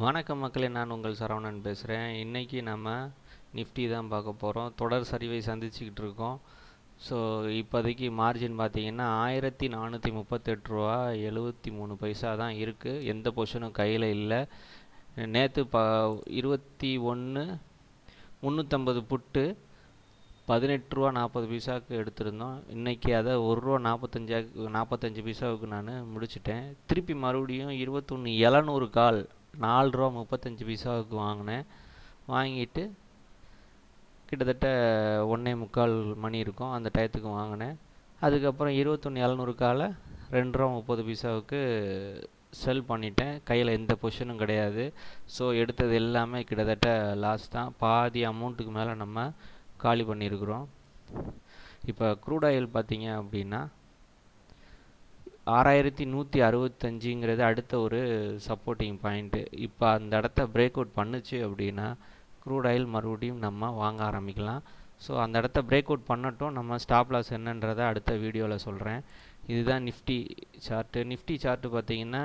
வணக்கம் மக்களே, நான் உங்கள் சரவணன் பேசுகிறேன். இன்றைக்கி நம்ம நிஃப்டி தான் பார்க்க போகிறோம். தொடர் சரிவை சந்திச்சுக்கிட்டு இருக்கோம். ஸோ இப்போதைக்கு மார்ஜின் பார்த்திங்கன்னா 1438 ரூபா 73 தான் இருக்குது. எந்த பொசிஷனும் கையில் இல்லை. நேற்று 21 350 புட்டு 18 ரூபா 40 எடுத்திருந்தோம். இன்றைக்கி அதை 1 ரூபா 45 நான் முடிச்சிட்டேன். திருப்பி மறுபடியும் 21 700 கால் 4 ரூபா 35 வாங்கினேன். வாங்கிட்டு கிட்டத்தட்ட 1:45 மணி இருக்கும், அந்த டயத்துக்கு வாங்கினேன். அதுக்கப்புறம் 21 700 காலை 2 ரூபா 30 செல் பண்ணிட்டேன். கையில் எந்த பொசிஷனும் கிடையாது. ஸோ எடுத்தது எல்லாமே கிட்டத்தட்ட லாஸ் தான். பாதி அமௌண்ட்டுக்கு மேலே நம்ம காலி பண்ணியிருக்கிறோம். இப்போ க்ரூட் ஆயில் பார்த்திங்க அப்படின்னா 6165 அடுத்த ஒரு சப்போர்ட்டிங் பாயிண்ட்டு. இப்போ அந்த இடத்த பிரேக் அவுட் பண்ணுச்சு அப்படின்னா க்ரூட் ஆயில் மறுபடியும் நம்ம வாங்க ஆரம்பிக்கலாம். ஸோ அந்த இடத்த பிரேக் அவுட் பண்ணட்டும். நம்ம ஸ்டாப் லாஸ் என்னன்றதை அடுத்த வீடியோவில் சொல்கிறேன். இதுதான் நிஃப்டி சார்ட்டு. நிஃப்டி சார்ட்டு பார்த்திங்கன்னா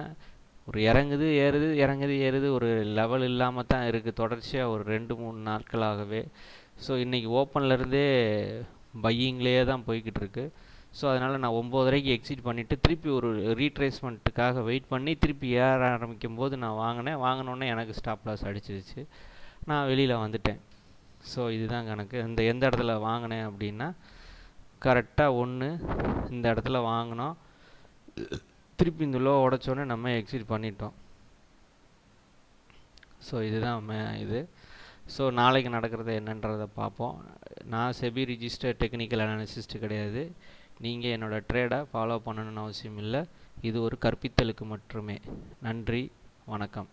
ஒரு இறங்குது ஏறுது இறங்குது ஏறுது, ஒரு லெவல் இல்லாமல் தான் இருக்குது தொடர்ச்சியாக ஒரு 2-3 நாட்களாகவே. ஸோ இன்றைக்கி ஓப்பன்லேருந்தே பையிங்லேயே தான் போய்கிட்டு இருக்கு. ஸோ அதனால் நான் 9:30க்கு எக்ஸிட் பண்ணிவிட்டு திருப்பி ஒரு ரீட்ரேஸ்மெண்ட்டுக்காக வெயிட் பண்ணி திருப்பி ஏற ஆரம்பிக்கும் போது நான் வாங்கினோன்னே எனக்கு ஸ்டாப் லாஸ் அடிச்சிருச்சு. நான் வெளியில் வந்துட்டேன். ஸோ இதுதான் கணக்கு. எந்த இடத்துல வாங்கினேன் அப்படின்னா கரெக்டாக இந்த இடத்துல வாங்கினோம். திருப்பி இந்த லோ உடச்சோன்னே நம்ம எக்ஸிட் பண்ணிட்டோம். ஸோ இதுதான் இது. ஸோ நாளைக்கு நடக்கிறது என்னன்றதை பார்ப்போம். நான் செபி ரிஜிஸ்டர்ட் டெக்னிக்கல் அனாலிசிஸ்ட் கிடையாது. நீங்கள் என்னோடய ட்ரேடை ஃபாலோ பண்ணணும்னு அவசியம் இல்லை. இது ஒரு கற்பித்தலுக்கு மட்டுமே. நன்றி, வணக்கம்.